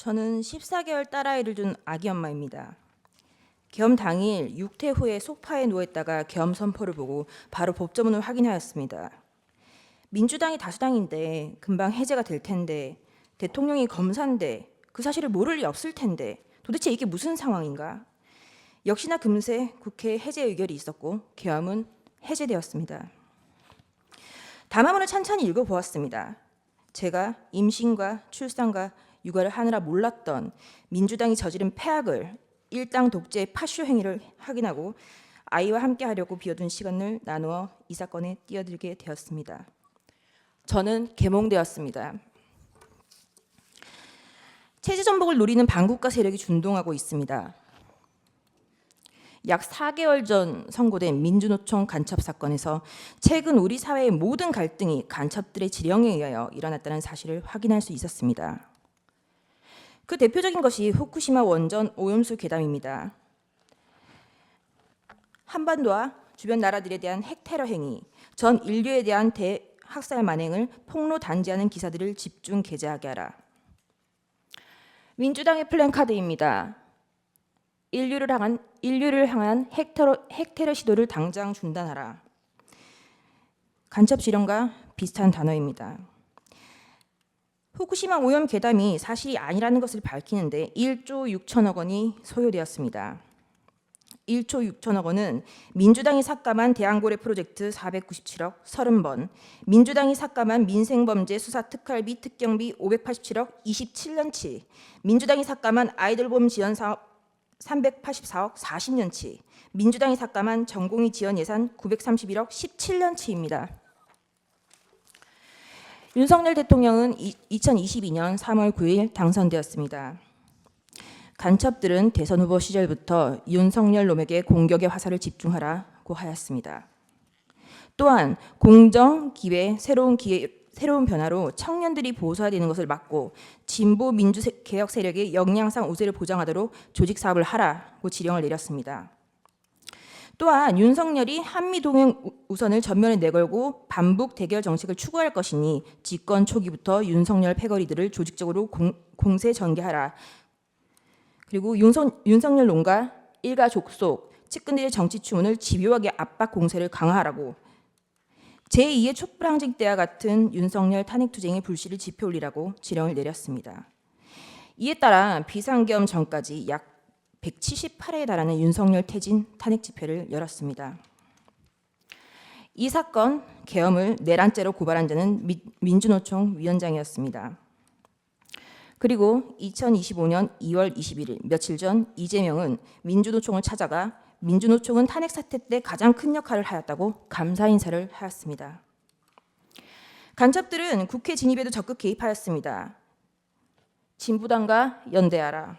저는 14개월 딸아이를 둔 아기 엄마입니다. 계엄 당일 6퇴 후에 소파에 누워있다가 계엄 선포를 보고 바로 법조문을 확인하였습니다. 민주당이 다수당인데 금방 해제가 될 텐데, 대통령이 검사인데 그 사실을 모를 리 없을 텐데 도대체 이게 무슨 상황인가? 역시나 금세 국회에 해제 의결이 있었고 계엄은 해제되었습니다. 담화문을 찬찬히 읽어보았습니다. 제가 임신과 출산과 육아를 하느라 몰랐던 민주당이 저지른 폐악을, 일당 독재의 파쇼 행위를 확인하고 아이와 함께 하려고 비워둔 시간을 나누어 이 사건에 뛰어들게 되었습니다. 저는 계몽되었습니다. 체제 전복을 노리는 반국가 세력이 준동하고 있습니다. 약 4개월 전 선고된 민주노총 간첩 사건에서 최근 우리 사회의 모든 갈등이 간첩들의 지령에 의하여 일어났다는 사실을 확인할 수 있었습니다. 그 대표적인 것이 후쿠시마 원전 오염수 괴담입니다. 한반도와 주변 나라들에 대한 핵테러 행위, 전 인류에 대한 대학살 만행을 폭로 단죄하는 기사들을 집중 게재하게 하라. 민주당의 플랜카드입니다. 인류를 향한 핵테러 시도를 당장 중단하라. 간첩 지령과 비슷한 단어입니다. 후쿠시마 오염 괴담이 사실이 아니라는 것을 밝히는데 1조 6천억 원이 소요되었습니다. 1조 6천억 원은 민주당이 삭감한 대왕고래 프로젝트 497억 30번, 민주당이 삭감한 민생범죄 수사 특활비 특경비 587억 27년치, 민주당이 삭감한 아이들보험 지원 사업 384억 40년치, 민주당이 삭감한 전공의 지원 예산 931억 17년치입니다. 윤석열 대통령은 2022년 3월 9일 당선되었습니다. 간첩들은 대선 후보 시절부터 윤석열 놈에게 공격의 화살을 집중하라고 하였습니다. 또한 공정, 기회, 새로운 변화로 청년들이 보수화되는 것을 막고 진보 민주개혁 세력의 역량상 우세를 보장하도록 조직 사업을 하라고 지령을 내렸습니다. 또한 윤석열이 한미동맹 우선을 전면에 내걸고 반북 대결 정책을 추구할 것이니 집권 초기부터 윤석열 패거리들을 조직적으로 공세 전개하라. 그리고 윤석열 논과 일가 족속, 측근들의 정치 추문을 집요하게 압박 공세를 강화하라고, 제2의 촛불항쟁 때와 같은 윤석열 탄핵투쟁의 불씨를 지펴 올리라고 지령을 내렸습니다. 이에 따라 비상계엄 전까지 약 178회에 달하는 윤석열 퇴진 탄핵 집회를 열었습니다. 이 사건 계엄을 내란죄로 고발한 자는 민주노총 위원장이었습니다. 그리고 2025년 2월 21일 며칠 전 이재명은 민주노총을 찾아가 민주노총은 탄핵 사태 때 가장 큰 역할을 하였다고 감사 인사를 하였습니다. 간첩들은 국회 진입에도 적극 개입하였습니다. 진보당과 연대하라.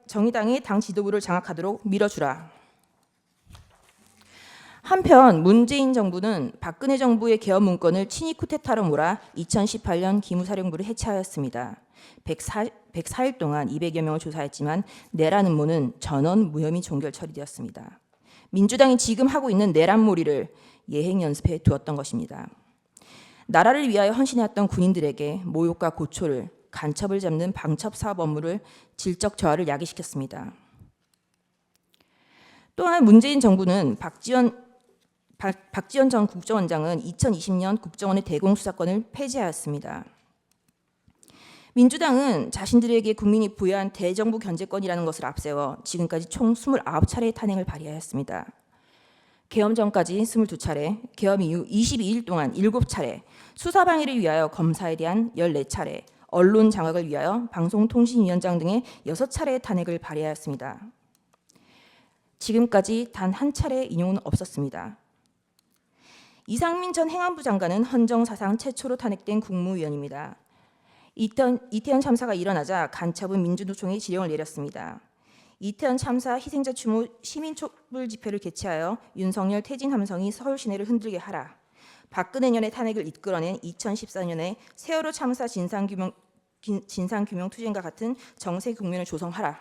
정의당이 당 지도부를 장악하도록 밀어주라. 한편 문재인 정부는 박근혜 정부의 계엄 문건을 친위 쿠데타로 몰아 2018년 기무사령부를 해체하였습니다. 104일 동안 200여 명을 조사했지만 내란 음모는 전원 무혐의 종결 처리되었습니다. 민주당이 지금 하고 있는 내란몰이를 예행 연습해 두었던 것입니다. 나라를 위하여 헌신해왔던 군인들에게 모욕과 고초를, 간첩을 잡는 방첩 사업 업무를 질적 저하를 야기시켰습니다. 또한 문재인 정부는 박지원 전 국정원장은 2020년 국정원의 대공수사권을 폐지하였습니다. 민주당은 자신들에게 국민이 부여한 대정부 견제권이라는 것을 앞세워 지금까지 총 29차례의 탄핵을 발의하였습니다. 계엄 전까지 22차례, 계엄 이후 22일 동안 7차례, 수사 방해를 위하여 검사에 대한 14차례, 언론 장악을 위하여 방송통신위원장 등의 6차례의 탄핵을 발의하였습니다. 지금까지 단 한 차례의 인용은 없었습니다. 이상민 전 행안부 장관은 헌정 사상 최초로 탄핵된 국무위원입니다. 이태원 참사가 일어나자 간첩은 민주노총에 지령을 내렸습니다. 이태원 참사 희생자 추모 시민 촛불 집회를 개최하여 윤석열 퇴진 함성이 서울 시내를 흔들게 하라. 박근혜 년의 탄핵을 이끌어낸 2014년에 세월호 참사 진상규명 투쟁과 같은 정세 국면을 조성하라.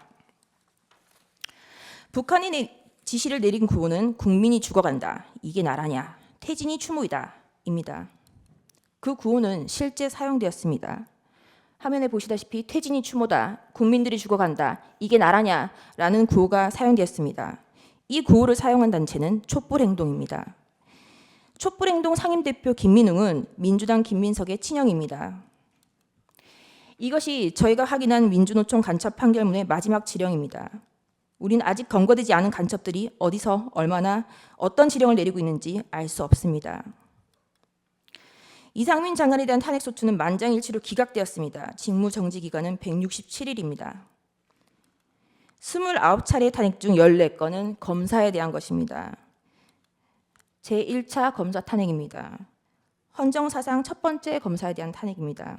북한이 지시를 내린 구호는 국민이 죽어간다. 이게 나라냐. 퇴진이 추모이다. 입니다. 그 구호는 실제 사용되었습니다. 화면에 보시다시피 퇴진이 추모다, 국민들이 죽어간다, 이게 나라냐 라는 구호가 사용되었습니다. 이 구호를 사용한 단체는 촛불행동입니다. 촛불행동 상임대표 김민웅은 민주당 김민석의 친형입니다. 이것이 저희가 확인한 민주노총 간첩 판결문의 마지막 지령입니다. 우린 아직 검거되지 않은 간첩들이 어디서 얼마나 어떤 지령을 내리고 있는지 알 수 없습니다. 이상민 장관에 대한 탄핵소추는 만장일치로 기각되었습니다. 직무정지 기간은 167일입니다. 29차례 탄핵 중 14건은 검사에 대한 것입니다. 제1차 검사 탄핵입니다. 헌정사상 첫 번째 검사에 대한 탄핵입니다.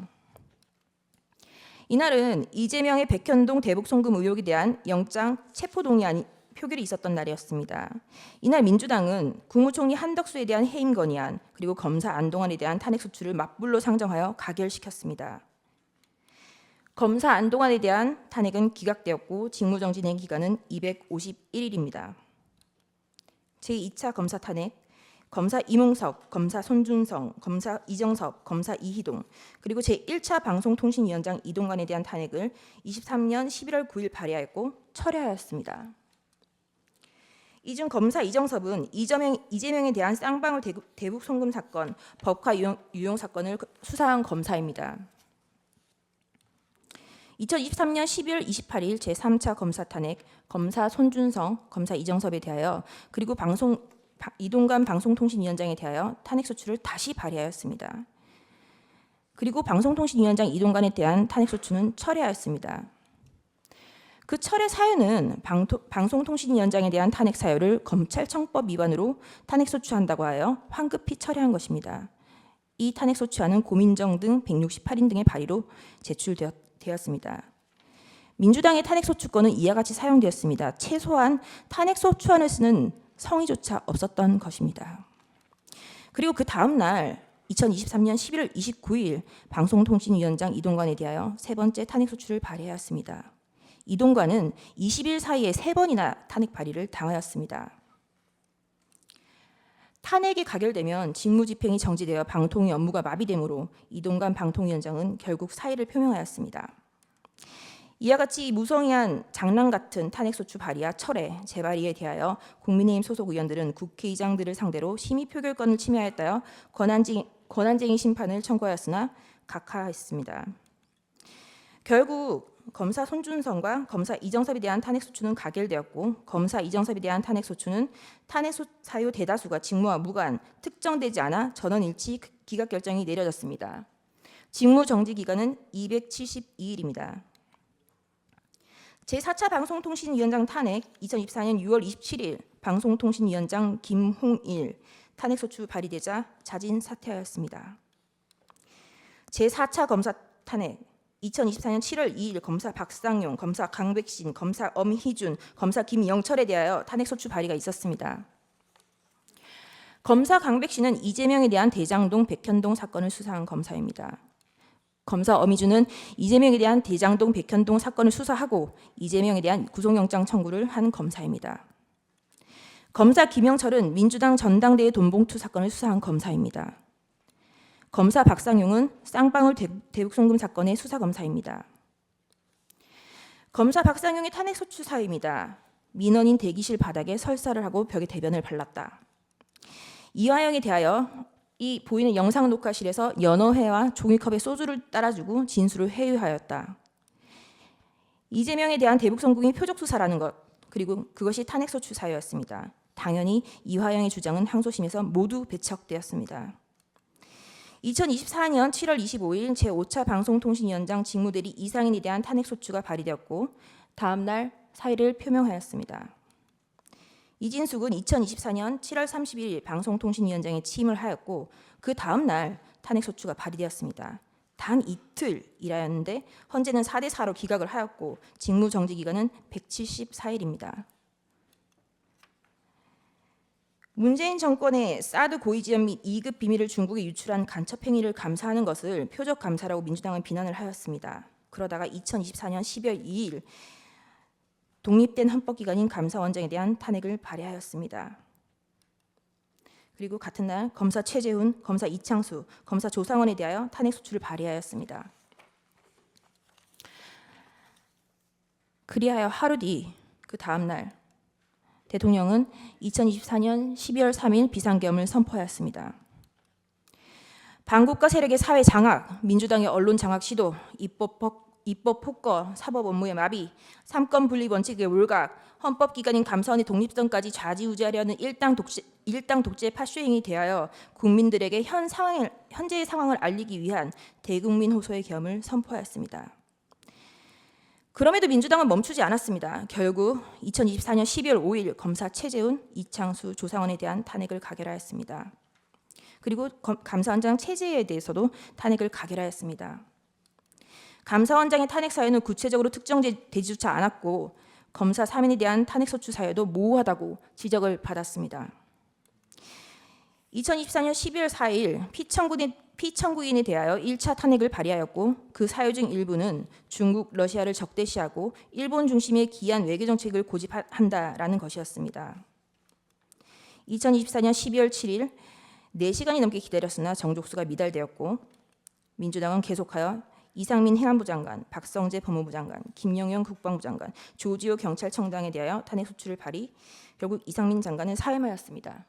이날은 이재명의 백현동 대북 송금 의혹에 대한 영장 체포동의안 표결이 있었던 날이었습니다. 이날 민주당은 국무총리 한덕수에 대한 해임 건의안 그리고 검사 안동환에 대한 탄핵소추를 맞불로 상정하여 가결시켰습니다. 검사 안동환에 대한 탄핵은 기각되었고 직무정지 낸 기간은 251일입니다. 제2차 검사 탄핵, 검사 이몽석, 검사 손준성, 검사 이정섭, 검사 이희동, 그리고 제1차 방송통신위원장 이동관에 대한 탄핵을 23년 11월 9일 발의하였고 철회하였습니다. 이 중 검사 이정섭은 이재명에 대한 쌍방울 대북 송금 사건, 법화 유용 사건을 수사한 검사입니다. 2023년 12월 28일 제3차 검사 탄핵, 검사 손준성, 검사 이정섭에 대하여 그리고 이동관 방송통신위원장에 대하여 탄핵소추를 다시 발의하였습니다. 그리고 방송통신위원장 이동관에 대한 탄핵소추는 철회하였습니다. 그 철회 사유는 방송통신위원장에 대한 탄핵 사유를 검찰청법 위반으로 탄핵소추한다고 하여 황급히 철회한 것입니다. 이 탄핵소추안은 고민정 등 168인 등의 발의로 제출되었습니다. 민주당의 탄핵소추권은 이와 같이 사용되었습니다. 최소한 탄핵소추안을 쓰는 성의조차 없었던 것입니다. 그리고 그 다음 날 2023년 11월 29일 방송통신위원장 이동관에 대하여 세 번째 탄핵소추를 발의하였습니다. 이동관은 20일 사이에 3번이나 탄핵 발의를 당하였습니다. 탄핵이 가결되면 직무집행이 정지되어 방통위 업무가 마비되므로 이동관 방통위원장은 결국 사의를 표명하였습니다. 이와 같이 무성의한 장난 같은 탄핵소추 발의와 철회, 재발의에 대하여 국민의힘 소속 의원들은 국회의장들을 상대로 심의 표결권을 침해하였다며 권한쟁의 심판을 청구하였으나 각하했습니다. 결국 검사 손준성과 검사 이정섭에 대한 탄핵소추는 가결되었고 검사 이정섭에 대한 탄핵소추는 탄핵 사유 대다수가 직무와 무관, 특정되지 않아 전원일치 기각 결정이 내려졌습니다. 직무정지 기간은 272일입니다. 제4차 방송통신위원장 탄핵 2024년 6월 27일 방송통신위원장 김홍일 탄핵소추 발의되자 자진 사퇴하였습니다. 제4차 검사 탄핵 2024년 7월 2일 검사 박상용, 검사 강백신, 검사 엄희준, 검사 김영철에 대하여 탄핵소추 발의가 있었습니다. 검사 강백신은 이재명에 대한 대장동, 백현동 사건을 수사한 검사입니다. 검사 엄희준은 이재명에 대한 대장동, 백현동 사건을 수사하고 이재명에 대한 구속영장 청구를 한 검사입니다. 검사 김영철은 민주당 전당대회 돈봉투 사건을 수사한 검사입니다. 검사 박상용은 쌍방울 대북 송금 사건의 수사 검사입니다. 검사 박상용의 탄핵소추 사유입니다. 민원인 대기실 바닥에 설사를 하고 벽에 대변을 발랐다. 이화영에 대하여 이 보이는 영상 녹화실에서 연어회와 종이컵에 소주를 따라주고 진술을 회유하였다. 이재명에 대한 대북 송금이 표적 수사라는 것, 그리고 그것이 탄핵소추 사유였습니다. 당연히 이화영의 주장은 항소심에서 모두 배척되었습니다. 2024년 7월 25일 제5차 방송통신위원장 직무대리 이상인에 대한 탄핵소추가 발의되었고 다음 날 사의를 표명하였습니다. 이진숙은 2024년 7월 30일 방송통신위원장에 취임을 하였고 그 다음 날 탄핵소추가 발의되었습니다. 단 이틀 일하였는데 헌재는 4대4로 기각을 하였고 직무정지 기간은 174일입니다. 문재인 정권의 사드 고위지원 및 2급 비밀을 중국에 유출한 간첩 행위를 감사하는 것을 표적 감사라고 민주당은 비난을 하였습니다. 그러다가 2024년 12월 2일 독립된 헌법기관인 감사원장에 대한 탄핵을 발의하였습니다. 그리고 같은 날 검사 최재훈, 검사 이창수, 검사 조상원에 대하여 탄핵소추를 발의하였습니다. 그리하여 하루 뒤 그 다음 날 대통령은 2024년 12월 3일 비상계엄을 선포하였습니다. 반국가 세력의 사회 장악, 민주당의 언론 장악 시도, 입법 폭거, 사법 업무의 마비, 삼권 분립 원칙의 몰각, 헌법기관인 감사원의 독립성까지 좌지우지하려는 일당 독재 파쇼행이 대하여 국민들에게 현재의 상황을 알리기 위한 대국민 호소의 계엄을 선포하였습니다. 그럼에도 민주당은 멈추지 않았습니다. 결국 2024년 12월 5일 검사 최재훈, 이창수, 조상원에 대한 탄핵을 가결하였습니다. 그리고 감사원장 최재해에 대해서도 탄핵을 가결하였습니다. 감사원장의 탄핵 사유는 구체적으로 특정되지조차 않았고 검사 3인에 대한 탄핵소추 사유도 모호하다고 지적을 받았습니다. 2024년 12월 4일 피청구인에 대하여 1차 탄핵을 발의하였고 그 사유 중 일부는 중국, 러시아를 적대시하고 일본 중심의 기한 외교정책을 고집한다라는 것이었습니다. 2024년 12월 7일 4시간이 넘게 기다렸으나 정족수가 미달되었고 민주당은 계속하여 이상민 행안부 장관, 박성재 법무부 장관, 김영현 국방부 장관, 조지호 경찰청장에 대하여 탄핵소추를 발의, 결국 이상민 장관은 사임하였습니다.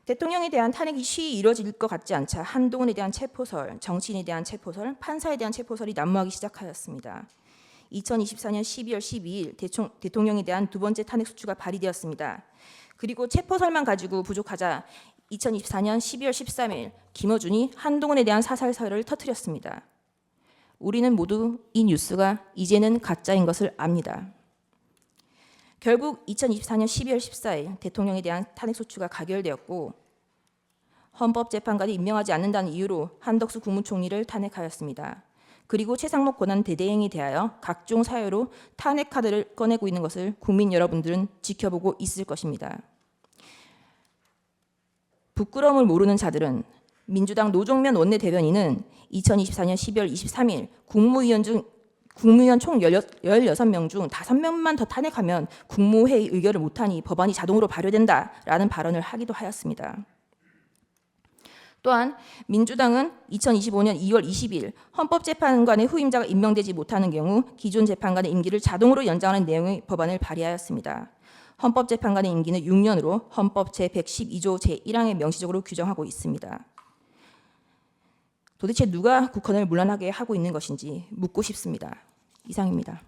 대통령에 대한 탄핵이 쉬이 이루어질 것 같지 않자 한동훈에 대한 체포설, 정치인에 대한 체포설, 판사에 대한 체포설이 난무하기 시작하였습니다. 2024년 12월 12일 대통령에 대한 두 번째 탄핵소추가 발의되었습니다. 그리고 체포설만 가지고 부족하자 2024년 12월 13일 김어준이 한동훈에 대한 사살설을 터뜨렸습니다. 우리는 모두 이 뉴스가 이제는 가짜인 것을 압니다. 결국 2024년 12월 14일 대통령에 대한 탄핵소추가 가결되었고 헌법재판관이 임명하지 않는다는 이유로 한덕수 국무총리를 탄핵하였습니다. 그리고 최상목 권한대대행에 대하여 각종 사유로 탄핵 카드를 꺼내고 있는 것을 국민 여러분들은 지켜보고 있을 것입니다. 부끄러움을 모르는 자들은 민주당 노종면 원내대변인은 2024년 12월 23일 국무위원 총 16명 중 5명만 더 탄핵하면 국무회의 의결을 못하니 법안이 자동으로 발효된다라는 발언을 하기도 하였습니다. 또한 민주당은 2025년 2월 20일 헌법재판관의 후임자가 임명되지 못하는 경우 기존 재판관의 임기를 자동으로 연장하는 내용의 법안을 발의하였습니다. 헌법재판관의 임기는 6년으로 헌법 제112조 제1항에 명시적으로 규정하고 있습니다. 도대체 누가 국헌을 문란하게 하고 있는 것인지 묻고 싶습니다. 이상입니다.